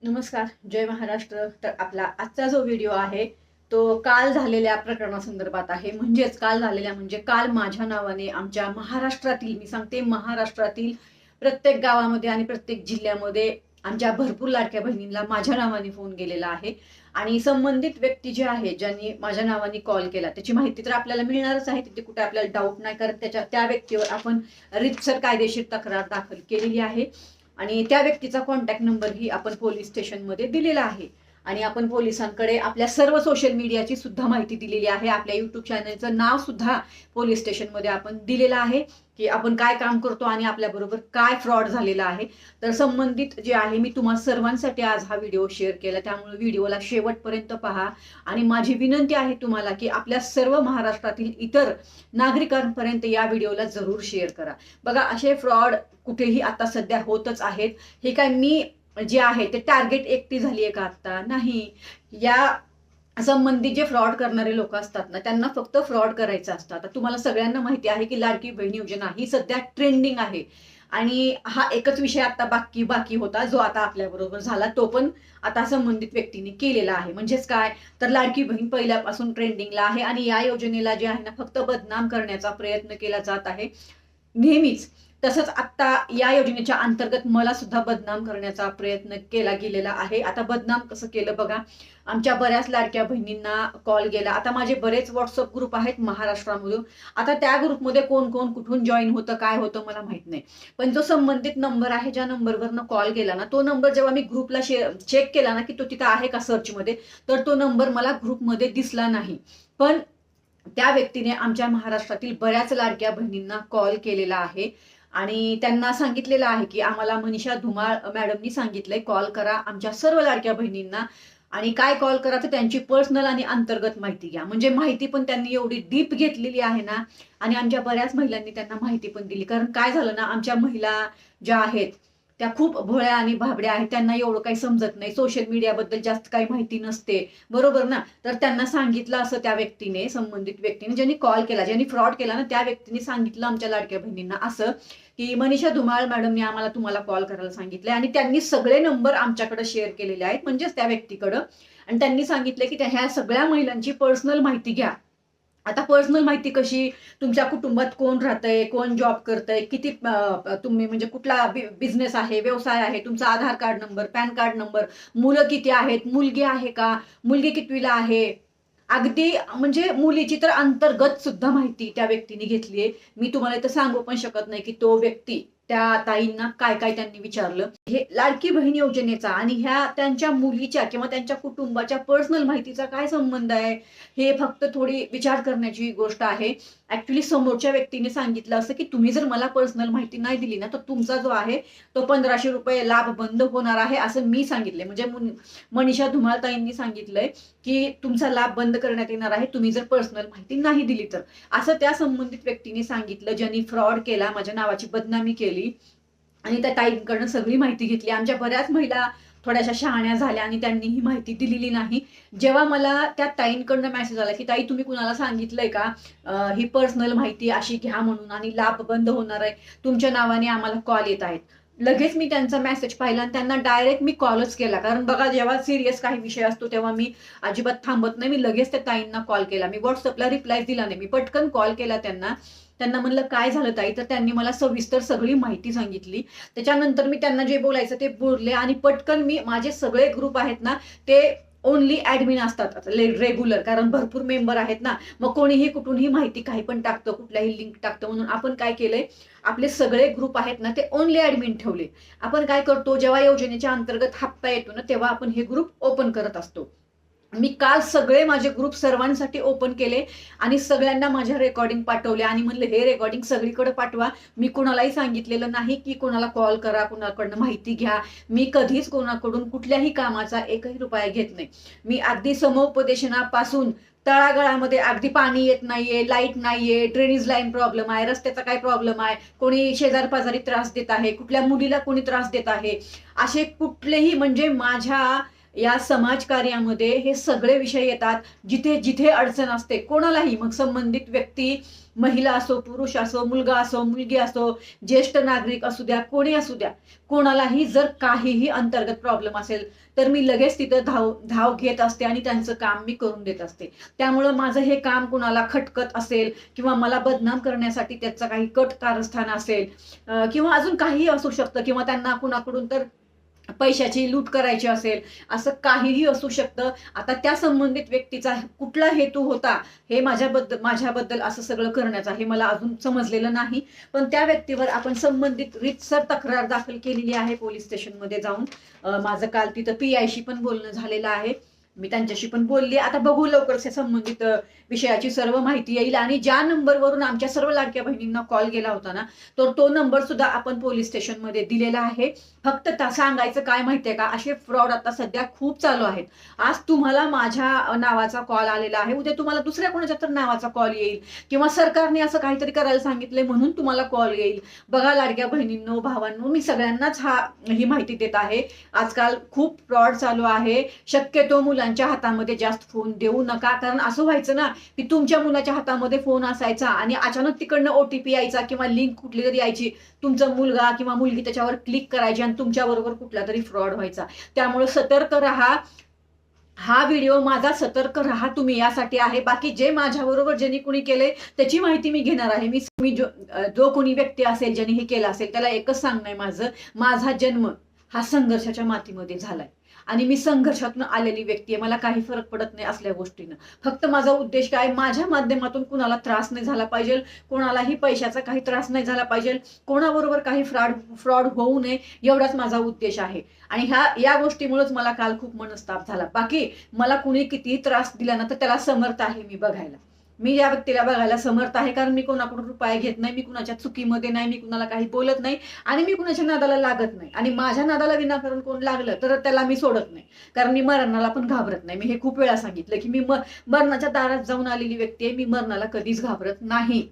नमस्कार, जय महाराष्ट्र. तर आपला आजचा जो व्हिडिओ आहे तो काल झालेल्या प्रकरणासंदर्भात आहे. म्हणजेच काल झालेल्या म्हणजे काल माझ्या नावाने आमच्या महाराष्ट्रातील, मी सांगते महाराष्ट्रातील प्रत्येक गावामध्ये आणि प्रत्येक जिल्ह्यामध्ये आमच्या भरपूर लाडक्या बहिणींना माझ्या नावाने फोन गेलेला आहे. आणि संबंधित व्यक्ती जे आहे ज्यांनी माझ्या नावाने कॉल केला त्याची माहिती तर आपल्याला मिळणारच आहे, तिथे कुठे आपल्याला डाऊट नाही, कारण त्या व्यक्तीवर आपण रीतसर कायदेशीर तक्रार दाखल केलेली आहे. आणि त्या व्यक्तीचा कॉन्टॅक्ट नंबरही आपण पोलीस स्टेशनमध्ये दिलेला आहे. आणि आपण पोलिसांकडे आपल्या सर्व सोशल मीडियाची सुद्धा माहिती दिलेली आहे. आपल्या युट्यूब चॅनलचं नाव सुद्धा पोलीस स्टेशनमध्ये आपण दिलेलं आहे की आपण काय काम करतो आणि आपल्याबरोबर काय फ्रॉड झालेला आहे. तर संबंधित जे आहे मी तुम्हा सर्वांसाठी आज हा व्हिडिओ शेअर केला, त्यामुळे व्हिडिओला शेवटपर्यंत पहा. आणि माझी विनंती आहे तुम्हाला की आपल्या सर्व महाराष्ट्रातील इतर नागरिकांपर्यंत या व्हिडिओला जरूर शेअर करा. बघा, असे फ्रॉड कुठेही आता सध्या होतच आहेत. हे काय मी जे आहे ते टार्गेट एकटी झाली आहे का? आता नाही. या संबंधित जे फ्रॉड करणारे लोक असतात ना, त्यांना फक्त फ्रॉड करायचं असतं. आता तुम्हाला सगळ्यांना माहिती आहे की लाडकी बहीण योजना ही सध्या ट्रेंडिंग आहे. आणि हा एकच विषय आता बाकी बाकी होता जो आता आपल्या बरोबर झाला, तो पण आता संबंधित व्यक्तीने केलेला आहे. म्हणजेच काय, तर लाडकी बहीण पहिल्यापासून ट्रेंडिंगला आहे आणि या योजनेला जे आहे ना फक्त बदनाम करण्याचा प्रयत्न केला जात आहे नेहमीच. तसंच आता या योजनेच्या अंतर्गत मला सुद्धा बदनाम करण्याचा प्रयत्न केला गेलेला आहे. आता बदनाम कसं केलं बघा, आमच्या बऱ्याच लाडक्या बहिणींना कॉल गेला. आता माझे बरेच व्हॉट्सअप ग्रुप आहेत महाराष्ट्रामधून. आता त्या ग्रुपमध्ये कोण कोण कुठून जॉईन होतं काय होतं मला माहित नाही, पण जो संबंधित नंबर आहे ज्या नंबरवरनं कॉल गेला ना, तो नंबर जेव्हा मी ग्रुपला चेक केला ना की तो तिथं आहे का सर्चमध्ये, तर तो नंबर मला ग्रुपमध्ये दिसला नाही. पण त्या व्यक्तीने आमच्या महाराष्ट्रातील बऱ्याच लाडक्या बहिणींना कॉल केलेला आहे आणि त्यांना सांगितलेलं आहे की आम्हाला मनीषा धुमाळ मॅडमनी सांगितलंय कॉल करा आमच्या सर्व लाडक्या बहिणींना. आणि काय कॉल करा, तर त्यांची पर्सनल आणि अंतर्गत माहिती घ्या. म्हणजे माहिती पण त्यांनी एवढी डीप घेतलेली आहे ना. आणि आमच्या बऱ्याच महिलांनी त्यांना माहिती पण दिली, कारण काय झालं ना, आमच्या महिला ज्या आहेत त्या खूप भोळ्या आणि भाबड्या आहेत. त्यांना एवढं काही समजत नाही, सोशल मीडियाबद्दल जास्त काही माहिती नसते, बरोबर ना. तर त्यांना सांगितलं असं त्या व्यक्तीने, संबंधित व्यक्तीने ज्यांनी कॉल केला, ज्यांनी फ्रॉड केला ना, त्या व्यक्तीने सांगितलं आमच्या लाडक्या बहिणींना असं की मनीषा धुमाळ मॅडमने आम्हाला तुम्हाला कॉल करायला सांगितलंय. आणि त्यांनी सगळे नंबर आमच्याकडे शेअर केलेले आहेत, म्हणजेच त्या व्यक्तीकडं. आणि त्यांनी सांगितलं की ह्या सगळ्या महिलांची पर्सनल माहिती घ्या. आता पर्सनल माहिती कशी, तुमच्या कुटुंबात कोण राहतंय, कोण जॉब करतंय, किती तुम्ही म्हणजे कुठला बिझनेस आहे, व्यवसाय आहे, तुमचा Aadhaar card number, PAN card number, मुलं किती आहेत, मुलगी आहे का, मुलगी कितवीला आहे, अगदी म्हणजे मुलीची तर अंतर्गत सुद्धा माहिती त्या व्यक्तीने घेतलीये. मी तुम्हाला इथं सांगू पण शकत नाही की तो व्यक्ती त्या ताईंना काय काय त्यांनी विचारलं. हे लाडकी बहीण योजनेचा आणि ह्या त्यांच्या मुलीच्या किंवा त्यांच्या कुटुंबाच्या पर्सनल माहितीचा काय संबंध आहे, हे फक्त थोडी विचार करण्याची गोष्ट आहे. ऍक्च्युली समोरच्या व्यक्तीने सांगितलं असं की तुम्ही जर मला पर्सनल माहिती नाही दिली ना, तर तुमचा जो आहे तो 1500 रुपये लाभ बंद होणार आहे, असं मी सांगितलंय. म्हणजे मनीषा धुमाळ ताईंनी सांगितलंय की तुमचा लाभ बंद करण्यात येणार आहे तुम्ही जर पर्सनल माहिती नाही दिली तर, असं त्या संबंधित व्यक्तीने सांगितलं, ज्यांनी फ्रॉड केला, माझ्या नावाची बदनामी केली. आणि त्या ताईंकडनं सगळी माहिती घेतली. आमच्या बऱ्याच महिला थोड्याशा शहाण्या झाल्या आणि त्यांनी ही माहिती दिलेली नाही. जेव्हा मला त्या ताईंकडनं मेसेज आला की ताई तुम्ही कुणाला सांगितलंय का ही पर्सनल माहिती अशी घ्या म्हणून आणि लाभ बंद होणार आहे, तुमच्या नावाने आम्हाला कॉल येत आहेत, लगेच मी त्यांचा मेसेज पाहिला आणि त्यांना डायरेक्ट मी कॉलच केला. कारण बघा, जेव्हा सिरियस काही विषय असतो तेव्हा मी अजिबात थांबत नाही. मी लगेच त्या ताईंना कॉल केला. मी व्हॉट्सअपला रिप्लाय दिला नाही, मी पटकन कॉल केला त्यांना. त्यांना म्हणलं काय झालं ताई, तर त्यांनी मला सविस्तर सगळी माहिती सांगितली. त्याच्यानंतर मी त्यांना जे बोलायचं ते बोलले आणि पटकन मी माझे सगळे ग्रुप आहेत ना ते ओनली ऍडमिन असतात रेग्युलर, कारण भरपूर मेंबर आहेत ना, मग कोणीही कुठूनही माहिती काही पण टाकतं, कुठल्याही लिंक टाकतं, म्हणून आपण काय केलंय, आपले सगळे ग्रुप आहेत ना ते ओनली ऍडमिन ठेवले. आपण काय करतो, जेव्हा योजनेच्या अंतर्गत हप्ता येतो ना तेव्हा आपण हे ग्रुप ओपन करत असतो. मी काल सगळे माझे ग्रुप सर्वांसाठी ओपन केले आणि सगळ्यांना माझ्या रेकॉर्डिंग पाठवले आणि म्हणलं हे रेकॉर्डिंग सगळीकडे पाठवा. मी कोणालाही सांगितलेलं नाही की कोणाला कॉल करा, कोणाकडनं माहिती घ्या. मी कधीच कोणाकडून कुठल्याही कामाचा एकही रुपया घेत नाही. मी अगदी समुपदेशनापासून तळागाळामध्ये, अगदी पाणी येत नाहीये, लाईट नाहीये, ड्रेनेज लाईन प्रॉब्लेम आहे, रस्त्याचा काय प्रॉब्लेम आहे, कोणी शेजार पाजारी त्रास देत आहे, कुठल्या मुलीला कोणी त्रास देत आहे, असे कुठलेही म्हणजे माझ्या या समाजकार्यामध्ये हे सगळे विषय येतात. जिथे जिथे अडचण असते कोणालाही, मग संबंधित व्यक्ती महिला असो, पुरुष असो, मुलगा असो, मुलगी असो, ज्येष्ठ नागरिक असू द्या, कोणी असू द्या, कोणालाही जर काहीही अंतर्गत प्रॉब्लेम असेल तर मी लगेच तिथं धाव घेत असते आणि त्यांचं काम मी करून देत असते. त्यामुळं माझं हे काम कुणाला खटकत असेल किंवा मला बदनाम करण्यासाठी त्याचं काही कट कारस्थान असेल किंवा अजून काहीही असू शकतं, किंवा त्यांना कुणाकडून तर पैशाची लूट करायची असेल, असं काहीही असू शकतं. आता त्या संबंधित व्यक्तीचा कुठला हेतू होता हे माझ्याबद्दल असं सगळं करण्याचा हे मला अजून समजलेलं नाही. पण त्या व्यक्तीवर आपण संबंधित रीतसर तक्रार दाखल केलेली आहे पोलीस स्टेशनमध्ये जाऊन. माझं काल तिथं PI पण बोलणं झालेलं आहे. मी त्यांच्याशी पण बोलली. आता बघू लवकरच संबंधित विषयाची सर्व माहिती येईल. आणि ज्या नंबरवरून आमच्या सर्व लाडक्या बहिणींना कॉल गेला होता ना, तर तो नंबर सुद्धा आपण पोलीस स्टेशनमध्ये दिलेला आहे. फक्त सांगायचं काय माहितीये का, असे फ्रॉड आता सध्या खूप चालू आहेत. आज तुम्हाला माझ्या नावाचा कॉल आलेला आहे, उद्या तुम्हाला दुसऱ्या कोणाच्या तर नावाचा कॉल येईल, किंवा सरकारने असं काहीतरी करायला सांगितलंय म्हणून तुम्हाला कॉल येईल. बघा लाडक्या बहिणींनो, भावांनो, मी सगळ्यांनाच ही माहिती देत आहे. आजकाल खूप फ्रॉड चालू आहे. शक्यतो मुलांच्या हातामध्ये जास्त फोन देऊ नका. कारण असं व्हायचं ना की तुमच्या मुलाच्या हातामध्ये फोन असायचा आणि अचानक तिकडनं OTP यायचा किंवा लिंक कुठली तरी यायची, तुमचा मुलगा किंवा मुलगी त्याच्यावर क्लिक करायची आणि तुमच्या बरोबर कुठला तरी फ्रॉड व्हायचा. त्यामुळे सतर्क राहा. हा व्हिडिओ माझा सतर्क राहा तुम्ही यासाठी आहे. बाकी जे माझ्याबरोबर ज्यांनी कुणी केले त्याची माहिती मी घेणार आहे. मी जो कोणी व्यक्ती असेल ज्यांनी हे केलं असेल त्याला एकच सांगणं, माझा जन्म हा संघर्षाच्या मातीमध्ये झालाय आणि मी संघर्षातून आलेली व्यक्ती आहे. मला काही फरक पडत नाही असल्या गोष्टीनं. फक्त माझा उद्देश काय, माझ्या माध्यमातून कुणाला त्रास नाही झाला पाहिजे, कोणालाही पैशाचा काही त्रास नाही झाला पाहिजे, कोणाबरोबर काही फ्रॉड होऊ नये, एवढाच माझा उद्देश आहे. आणि या गोष्टीमुळेच मला काल खूप मनस्ताप झाला. बाकी मला कुणी कितीही त्रास दिला ना तर त्याला समर्थ आहे मी बघायला. मी या व्यक्तीला बघायला समर्थ आहे, कारण मी कोणाकडून रुपये घेत नाही, मी कुणाच्या चुकीमध्ये नाही, मी कुणाला काही बोलत नाही आणि मी कुणाच्या नादाला लागत नाही. आणि माझ्या नादाला विनाकारण कोण लागलं तर त्याला मी सोडत नाही, कारण मी मरणाला पण घाबरत नाही. मी हे खूप वेळा सांगितलं की मी मरणाच्या दारात जाऊन आलेली व्यक्ती आहे. मी मरणाला कधीच घाबरत नाही.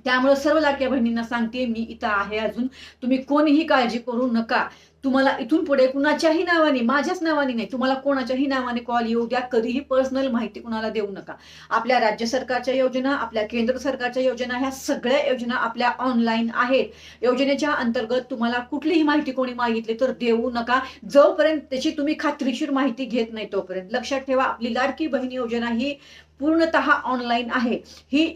त्यामुळे सर्व लाडक्या बहिणींना सांगते, मी इथं आहे अजून. तुम्ही कोणीही काळजी करू नका. तुम्हाला इथून पुढे कुणाच्याही नावाने, माझ्याच नावाने नाही, तुम्हाला कोणाच्याही नावाने कॉल येऊ द्या. कधीही पर्सनल माहिती कुणाला देऊ नका. आपल्या राज्य सरकारच्या योजना, आपल्या केंद्र सरकारच्या योजना, ह्या सगळ्या योजना आपल्या ऑनलाईन आहेत. योजनेच्या अंतर्गत तुम्हाला कुठलीही माहिती कोणी मागितली तर देऊ नका, जोपर्यंत त्याची तुम्ही खात्रीशीर माहिती घेत नाही तोपर्यंत. लक्षात ठेवा, आपली लाडकी बहीण योजना ही पूर्णतः ऑनलाईन आहे.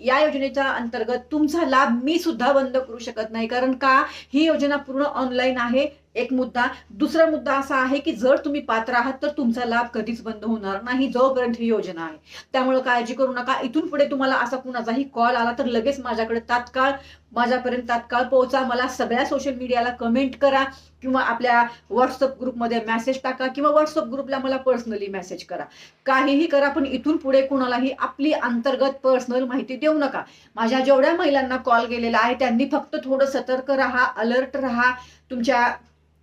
या योजनेच्या अंतर्गत तुमचा लाभ मी सुद्धा बंद करू शकत नाही, कारण का, ही योजना पूर्ण ऑनलाईन आहे. एक मुद्दा. दुसरा मुद्दा असा आहे की जर तुम्ही पात्र आहात तर तुमचा लाभ कधीच बंद होणार नाही जोपर्यंत ही योजना आहे. त्यामुळे काळजी करू नका. इथून पुढे तुम्हाला असा कुणाचाही कॉल आला तर लगेच माझ्यापर्यंत तात्काळ पोहोचा. मला सगळ्या सोशल मीडियाला कमेंट करा किंवा आपल्या व्हॉट्सअप ग्रुपमध्ये मेसेज टाका किंवा व्हॉट्सअप ग्रुपला मला पर्सनली मेसेज करा. काहीही करा, पण इथून पुढे कुणालाही आपली अंतर्गत पर्सनल माहिती देऊ नका. माझ्या जेवढ्या महिलांना कॉल गेलेला आहे त्यांनी फक्त थोडं सतर्क राहा, अलर्ट राहा. तुमच्या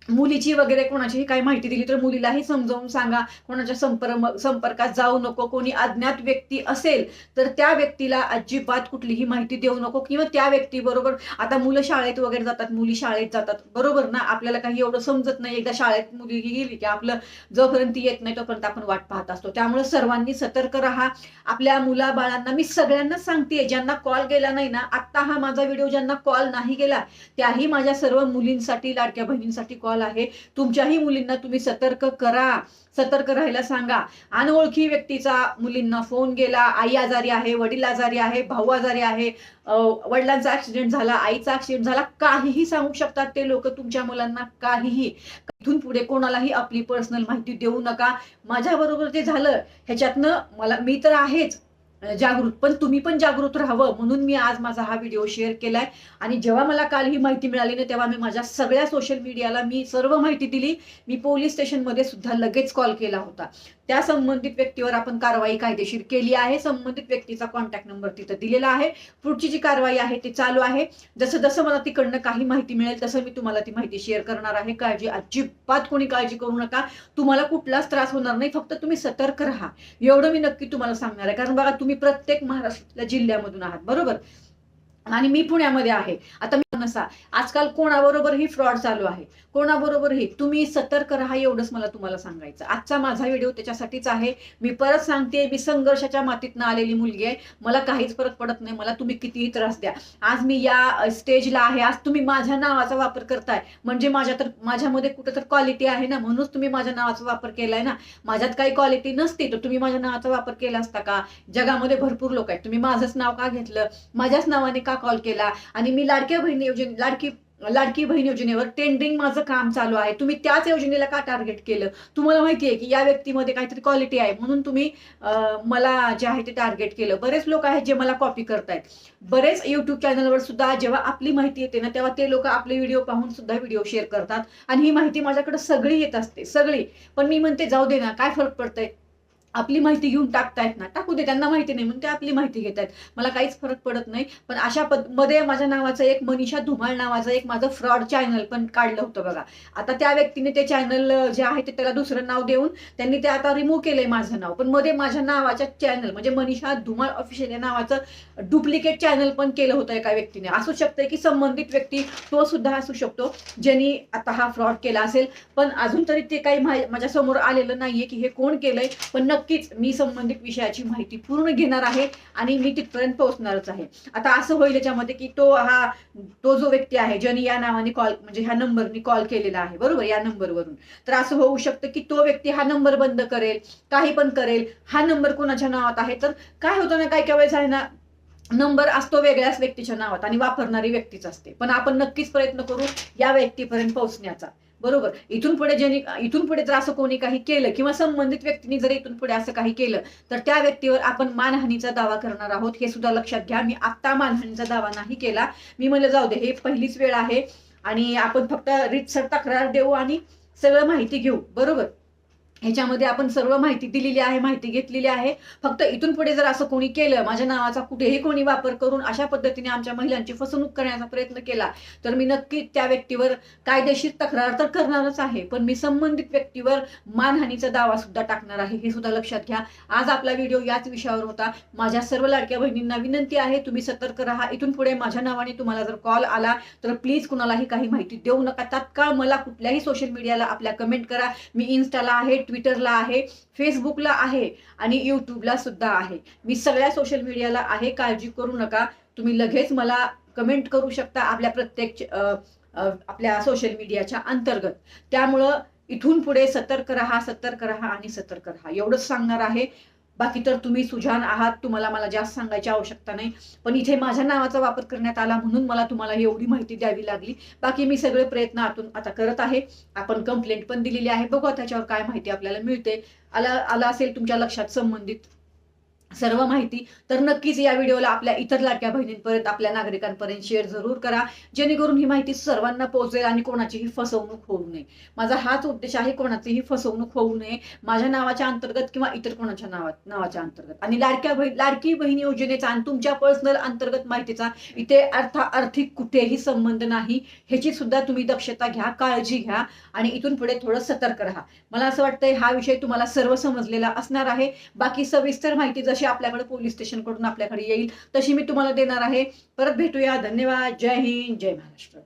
मुलीची वगैरे कोणाचीही काही माहिती दिली तर मुलीलाही समजावून सांगा. कोणाच्या संपर्कात जाऊ नको. कोणी अज्ञात व्यक्ती असेल तर त्या व्यक्तीला अजिबात कुठलीही माहिती देऊ नको. किंवा त्या व्यक्तीबरोबर, आता मुलं शाळेत वगैरे जातात, मुली शाळेत जातात, बरोबर ना, आपल्याला काही एवढं समजत नाही. एकदा शाळेत मुलगी गेली की आपलं जोपर्यंत येत नाही तोपर्यंत आपण वाट पाहत असतो. त्यामुळे सर्वांनी सतर्क राहा. आपल्या मुलाबाळांना मी सगळ्यांनाच सांगते, ज्यांना कॉल गेला नाही ना, आता हा माझा व्हिडिओ ज्यांना कॉल नाही गेला त्याही माझ्या सर्व मुलींसाठी, लाडक्या बहिणींसाठी कॉल आहे. तुमच्याही मुलींना तुम्ही सतर्क करा, सतर्क राहायला सांगा. अनोळखी व्यक्तीचा मुलींना फोन गेला, आई आजारी आहे, वडील आजारी आहे, भाऊ आजारी आहे, वडिलांचा ऍक्सिडेंट झाला, आईचा ऍक्सिडेंट झाला, काहीही सांगू शकतात ते लोक तुमच्या मुलांना. काहीही. इथून पुढे कोणालाही आपली पर्सनल माहिती देऊ नका. माझ्या बरोबर जे झालं ह्याच्यातनं मी तर आहेच जागृत, पण तुम्ही पण जागृत राहावं म्हणून मी आज माझा हा व्हिडिओ शेअर केलाय. आणि जेव्हा मला काल ही माहिती मिळाली ना तेव्हा मी माझ्या सगळ्या सोशल मीडियाला मी सर्व माहिती दिली. मी पोलीस स्टेशनमध्ये सुद्धा लगेच कॉल केला होता. त्या संबंधित व्यक्तीवर आपण कारवाई कायदेशीर केली आहे. संबंधित व्यक्तीचा कॉन्टॅक्ट नंबर तिथं दिलेला आहे. पुढची जी कारवाई आहे ती चालू आहे. जसं जसं मला तिकडनं काही माहिती मिळेल तसं मी तुम्हाला ती माहिती शेअर करणार आहे. अजिबात कोणी काळजी करू नका. तुम्हाला कुठलाच त्रास होणार नाही. फक्त तुम्ही सतर्क राहा, एवढं मी नक्की तुम्हाला सांगणार आहे. कारण बघा, तुम्ही प्रत्येक महाराष्ट्रातल्या जिल्ह्यामधून आहात, बरोबर. आणि मी पुण्यामध्ये आहे. आता मी नसा आजकाल कोणाबरोबरही फ्रॉड चालू आहे, कोणाबरोबरही. तुम्ही सतर्क राहा, एवढंच मला तुम्हाला सांगायचं. आजचा माझा व्हिडिओ त्याच्यासाठीच आहे. मी परत सांगते, मी संघर्षाच्या मातीतनं आलेली मुलगी आहे. मला काहीच फरक पडत नाही, मला तुम्ही कितीही त्रास द्या. आज मी या स्टेजला आहे, आज तुम्ही माझ्या नावाचा वापर करताय म्हणजे माझ्यामध्ये कुठं तर क्वालिटी आहे ना, म्हणूनच तुम्ही माझ्या नावाचा वापर केलाय ना. माझ्यात काही क्वालिटी नसती तर तुम्ही माझ्या नावाचा वापर केला असता का? जगामध्ये भरपूर लोक आहेत, तुम्ही माझंच नाव का घेतलं, माझ्याच नावाने का कॉल केला? आणि मी लाडकी बहीण योजनेवर टेंडरिंग माझं काम चालू आहे, तुम्ही त्याच योजनेला का टार्गेट केलं? तुम्हाला माहिती आहे की या व्यक्तीमध्ये काहीतरी क्वालिटी आहे म्हणून तुम्ही मला जे आहे ते टार्गेट केलं. बरेच लोक आहेत जे मला कॉपी करतायत. बरेच युट्यूब चॅनलवर सुद्धा जेव्हा आपली माहिती येते ना, तेव्हा ते लोक आपले व्हिडिओ पाहून सुद्धा व्हिडिओ शेअर करतात आणि ही माहिती माझ्याकडे सगळी येत असते, सगळी. पण मी म्हणते जाऊ दे ना, काय फरक पडतंय? आपली माहिती घेऊन टाकतायत ना, टाकू दे, त्यांना माहिती नाही म्हणून ते आपली माहिती घेत आहेत, मला काहीच फरक पडत नाही. पण अशा मध्ये माझ्या नावाचं एक मनीषा धुमाळ नावाचं एक माझं फ्रॉड चॅनल पण काढलं होतं बघा. आता त्या व्यक्तीने ते चॅनल जे आहे ते त्याला दुसरं नाव देऊन त्यांनी ते आता रिमूव्ह केलंय माझं नाव. पण मध्ये माझ्या नावाच्या चॅनल म्हणजे मनीषा धुमाळ ऑफिशियल या नावाचं डुप्लिकेट चॅनल पण केलं होतं एका व्यक्तीने. असू शकतं की संबंधित व्यक्ती तो सुद्धा असू शकतो ज्यांनी आता हा फ्रॉड केला असेल. पण अजून तरी ते काही माझ्या समोर आलेलं नाहीये की हे कोण केलंय. पण नक्कीच मी संबंधित विषयाची माहिती पूर्ण घेणार आहे आणि मी तिथपर्यंत पोहोचणारच आहे. आता असं होईल याच्यामध्ये की तो जो व्यक्ती आहे ज्याने या नावाने कॉल म्हणजे ह्या नंबरने कॉल केलेला आहे, बरोबर, या नंबरवरून, तर असं होऊ शकतं की तो व्यक्ती हा नंबर बंद करेल, काही पण करेल. हा नंबर कोणाच्या नावात आहे तर काय होतं ना, काय वेळेस आहे ना, नंबर असतो वेगळ्याच व्यक्तीच्या नावात आणि वापरणारी व्यक्तीच असते. पण आपण नक्कीच प्रयत्न करू या व्यक्तीपर्यंत पोहोचण्याचा, बरोबर. इथून पुढे जर असं कोणी काही केलं किंवा संबंधित व्यक्तीने जर इथून पुढे असं काही केलं तर त्या व्यक्तीवर आपण मानहानीचा दावा करणार आहोत, हे सुद्धा लक्षात घ्या. मी आता मानहानीचा दावा नाही केला. मी म्हणलं जाऊ दे, हे पहिलीच वेळ आहे आणि आपण फक्त रीतसर तक्रार देऊ आणि सगळं माहिती घेऊ, बरोबर. ह्याच्यामध्ये आपण सर्व माहिती दिलेली आहे, माहिती घेतलेली आहे. फक्त इथून पुढे जर असं कोणी केलं, माझ्या नावाचा कुठेही कोणी वापर करून अशा पद्धतीने आमच्या महिलांची फसवणूक करण्याचा प्रयत्न केला तर मी नक्की त्या व्यक्तीवर कायदेशीर तक्रार तर करणारच आहे. पण मी संबंधित व्यक्तीवर मानहानीचा दावा सुद्धा टाकणार आहे, हे सुद्धा लक्षात घ्या. आज आपला व्हिडिओ याच विषयावर होता. माझ्या सर्व लाडक्या बहिणींना विनंती आहे, तुम्ही सतर्क राहा. इथून पुढे माझ्या नावाने तुम्हाला जर कॉल आला तर प्लीज कुणालाही काही माहिती देऊ नका. तात्काळ मला कुठल्याही सोशल मीडियाला आपल्या कमेंट करा. मी इन्स्टाला आहे, ट्विटरला आहे, फेसबुकला आहे आणि युट्यूबला सुद्धा आहे. मी सगळ्या सोशल मीडियाला आहे, काळजी करू नका. तुम्ही लगेच मला कमेंट करू शकता आपल्या प्रत्येक आपल्या सोशल मीडियाच्या अंतर्गत. त्यामुळं इथून पुढे सतर्क राहा, सतर्क राहा आणि सतर्क राहा, एवढंच सांगणार आहे. बाकी तर तुम्ही सुजाण आहात, तुम्हाला मला जास्त सांगायची आवश्यकता नाही. पण इथे माझ्या नावाचा वापर करण्यात आला म्हणून मला तुम्हाला एवढी माहिती द्यावी लागली. बाकी मी सगळे प्रयत्न आतून आता करत आहे. आपण कंप्लेंट पण दिलेली आहे, बघू त्याच्यावर काय माहिती आपल्याला मिळते. आला असेल तुमच्या लक्षात संबंधित सर्व माहिती तर नक्कीच या व्हिडिओला आपल्या इतर लाडक्या बहिणींपर्यंत, आपल्या नागरिकांपर्यंत शेअर जरूर करा, जेणेकरून ही माहिती सर्वांना पोहोचेल आणि कोणाचीही फसवणूक होऊ नये. माझा हाच उद्देश आहे, कोणाचीही फसवणूक होऊ नये माझ्या नावाच्या अंतर्गत किंवा इतर कोणाच्या नावाच्या अंतर्गत. आणि लाडकी बहीण योजनेचा आणि तुमच्या पर्सनल अंतर्गत माहितीचा इथे आर्थिक कुठेही संबंध नाही, ह्याची सुद्धा तुम्ही दक्षता घ्या, काळजी घ्या आणि इथून पुढे थोडं सतर्क राहा. मला असं वाटतंय हा विषय तुम्हाला सर्व समजलेला असणार आहे. बाकी सविस्तर माहिती जशी आपल्याकडे पोलीस स्टेशन कडून आपल्याकडे येईल तशी मी तुम्हाला देणार आहे. परत भेटूया. धन्यवाद. जय हिंद, जय महाराष्ट्र.